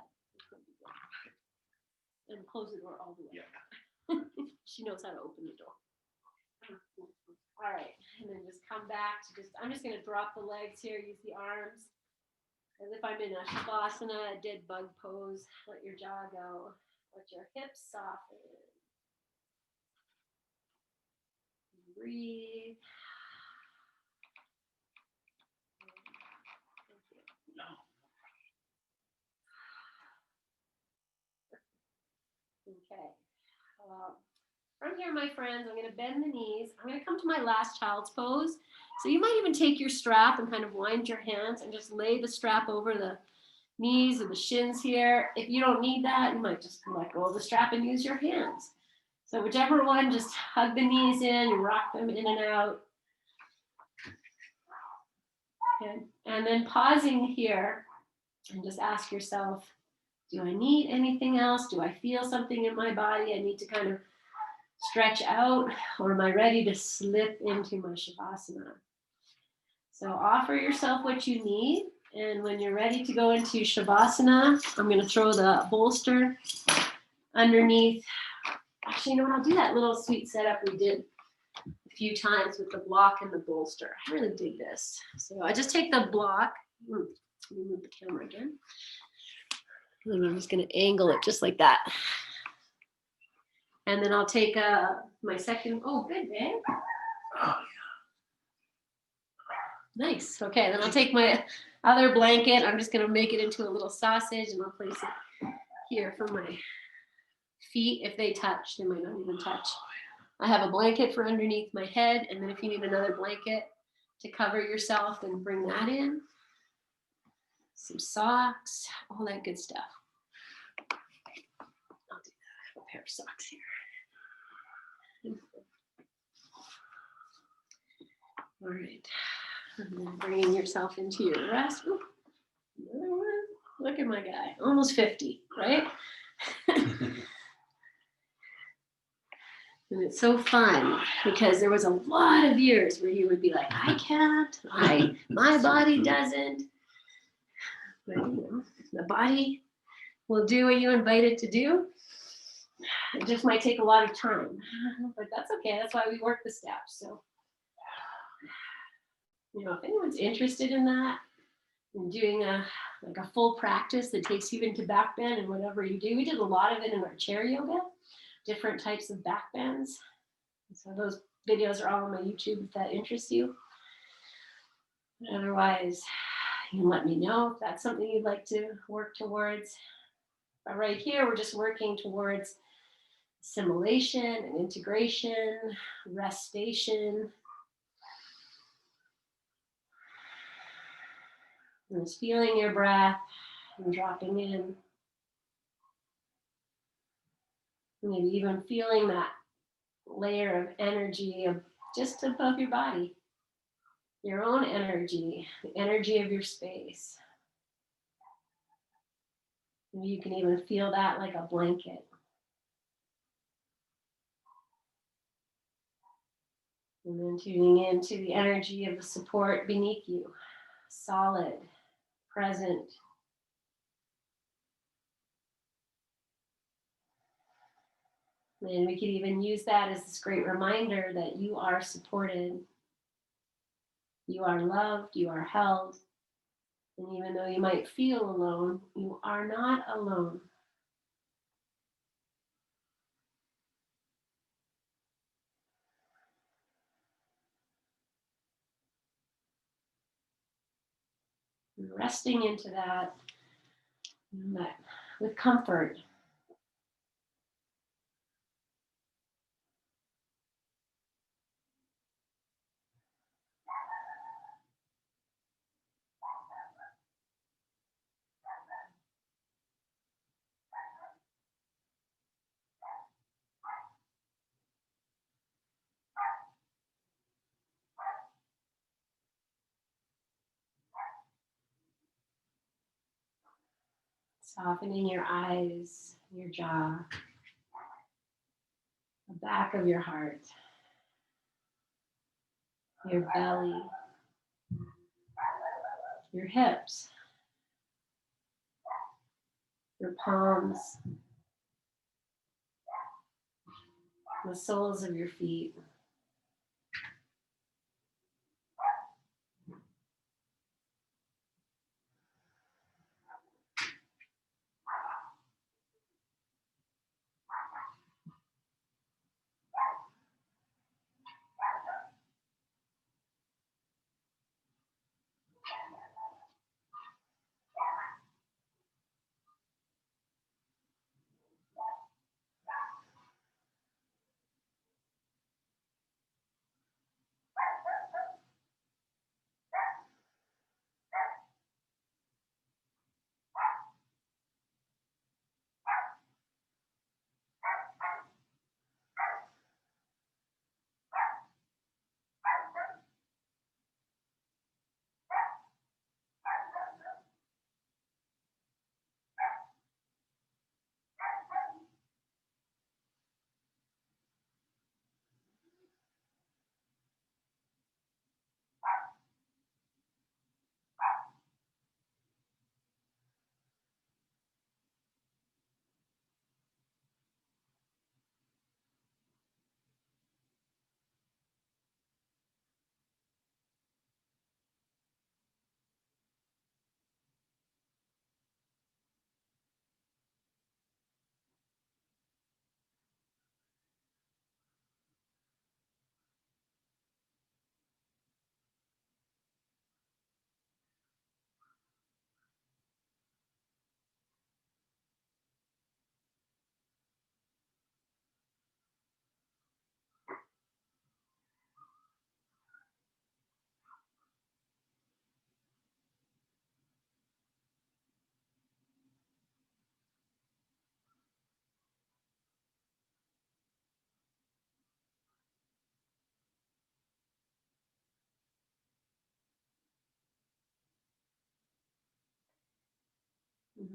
[SPEAKER 1] And close the door all the way. Yeah. She knows how to open the door. All right, and then just come back to I'm just going to drop the legs here, use the arms. As if I'm in a shavasana, a dead bug pose. Let your jaw go. Let your hips soften. Breathe. Okay. From here, my friends, I'm going to bend the knees. I'm going to come to my last child's pose. So you might even take your strap and kind of wind your hands and just lay the strap over the knees or the shins here. If you don't need that, you might just let go of the strap and use your hands. So whichever one, just hug the knees in, rock them in and out. Okay. And then pausing here and just ask yourself, do I need anything else? Do I feel something in my body I need to kind of stretch out, or am I ready to slip into my Shavasana? So offer yourself what you need. And when you're ready to go into Shavasana, I'm going to throw the bolster underneath. Actually, you know what? I'll do that little sweet setup we did a few times with the block and the bolster. I really dig this. So I just take the block. Let me move the camera again. And I'm just going to angle it just like that. And then I'll take my second. Oh, good, babe.
[SPEAKER 2] Oh,
[SPEAKER 1] Nice. Okay, then I'll take my other blanket. I'm just going to make it into a little sausage, and I'll place it here for my feet. If they touch, they might not even touch. I have a blanket for underneath my head, and then if you need another blanket to cover yourself, then bring that in. Some socks, all that good stuff. I'll do that. I have a pair of socks here. All right. And then bringing yourself into your rest. Ooh, another one. Look at my guy. Almost 50, right? And it's so fun because there was a lot of years where you would be like, I can't, my body doesn't. But you know, the body will do what you invite it to do. It just might take a lot of time, but that's okay. That's why we work the steps. So, you know, if anyone's interested in that, in doing a full practice that takes you into back bend and whatever you do, we did a lot of it in our chair yoga, different types of back bends. So those videos are all on my YouTube if that interests you. But otherwise, you can let me know if that's something you'd like to work towards. But right here, we're just working towards assimilation and integration, restation. And just feeling your breath and dropping in. Maybe even feeling that layer of energy of just above your body. Your own energy, the energy of your space. Maybe you can even feel that like a blanket. And then tuning into the energy of the support beneath you. Solid, present. And we could even use that as this great reminder that you are supported. You are loved, you are held. And even though you might feel alone, you are not alone. And resting into that with comfort. Softening your eyes, your jaw, the back of your heart, your belly, your hips, your palms, the soles of your feet.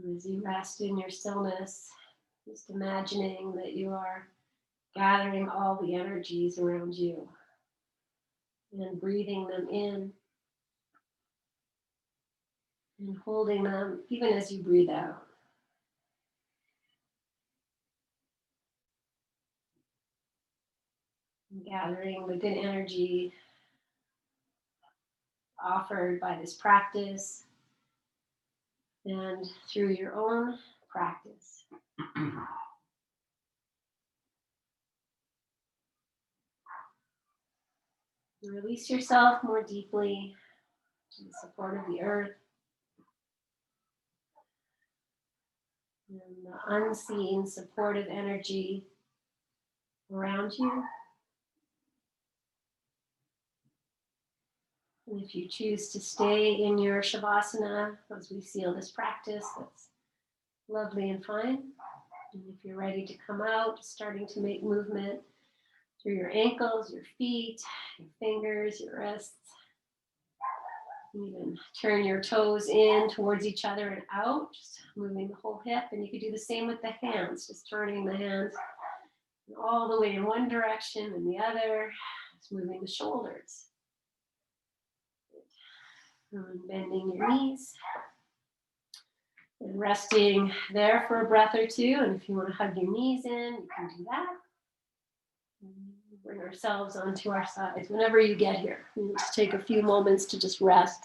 [SPEAKER 1] And as you rest in your stillness, just imagining that you are gathering all the energies around you and breathing them in and holding them even as you breathe out. And gathering the good energy offered by this practice and through your own practice. Release yourself more deeply to the support of the earth and the unseen supportive energy around you. And if you choose to stay in your Shavasana as we seal this practice, that's lovely and fine. And if you're ready to come out, starting to make movement through your ankles, your feet, your fingers, your wrists. Even turn your toes in towards each other and out, just moving the whole hip. And you could do the same with the hands, just turning the hands all the way in one direction and the other, just moving the shoulders. And bending your knees and resting there for a breath or two. And if you want to hug your knees in, you can do that. Bring ourselves onto our sides whenever you get here. Just take a few moments to just rest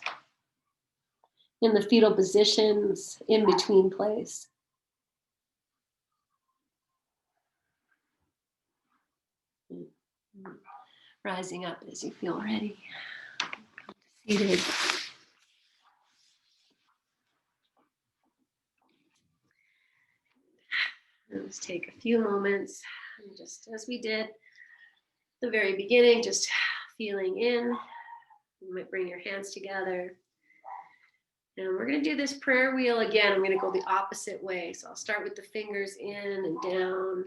[SPEAKER 1] in the fetal positions, in between place. Rising up as you feel ready. Seated. Let's take a few moments, and just as we did at the very beginning, just feeling in. You might bring your hands together. And we're going to do this prayer wheel again. I'm going to go the opposite way. So I'll start with the fingers in and down,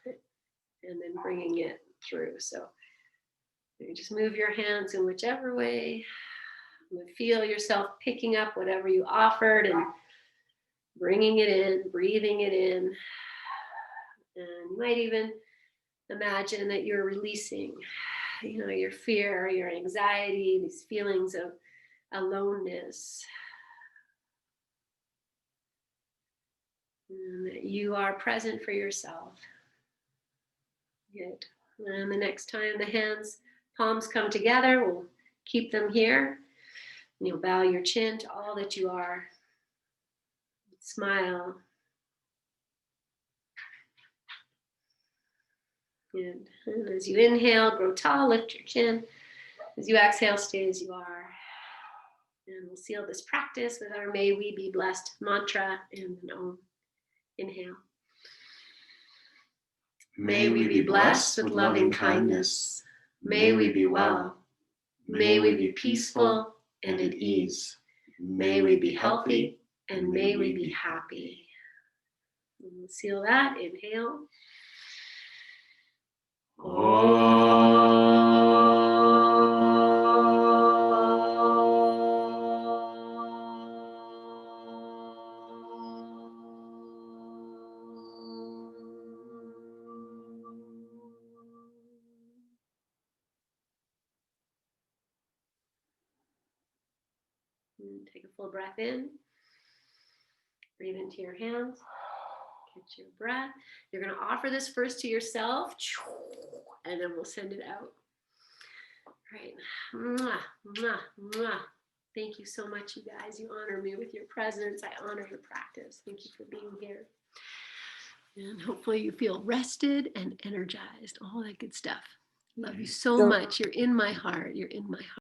[SPEAKER 1] and then bringing it through. So you just move your hands in whichever way. You feel yourself picking up whatever you offered and bringing it in, breathing it in. And you might even imagine that you're releasing, your fear, your anxiety, these feelings of aloneness. And that you are present for yourself. Good. And the next time the hands, palms come together, we'll keep them here. And you'll bow your chin to all that you are. Smile. Good. And as you inhale, grow tall, lift your chin. As you exhale, stay as you are. And we'll seal this practice with our May We Be Blessed mantra and an Om. Inhale. May we be blessed with loving kindness. May we be well. May we be peaceful and at ease. May we be healthy and may we be happy. And we'll seal that. Inhale. And take a full breath in. Breathe into your hands. Catch your breath. You're going to offer this first to yourself, and then we'll send it out. Right. Mwah, mwah, mwah. Thank you so much, you guys. You honor me with your presence. I honor your practice. Thank you for being here. And hopefully you feel rested and energized. All that good stuff. Love you so much. You're in my heart. You're in my heart.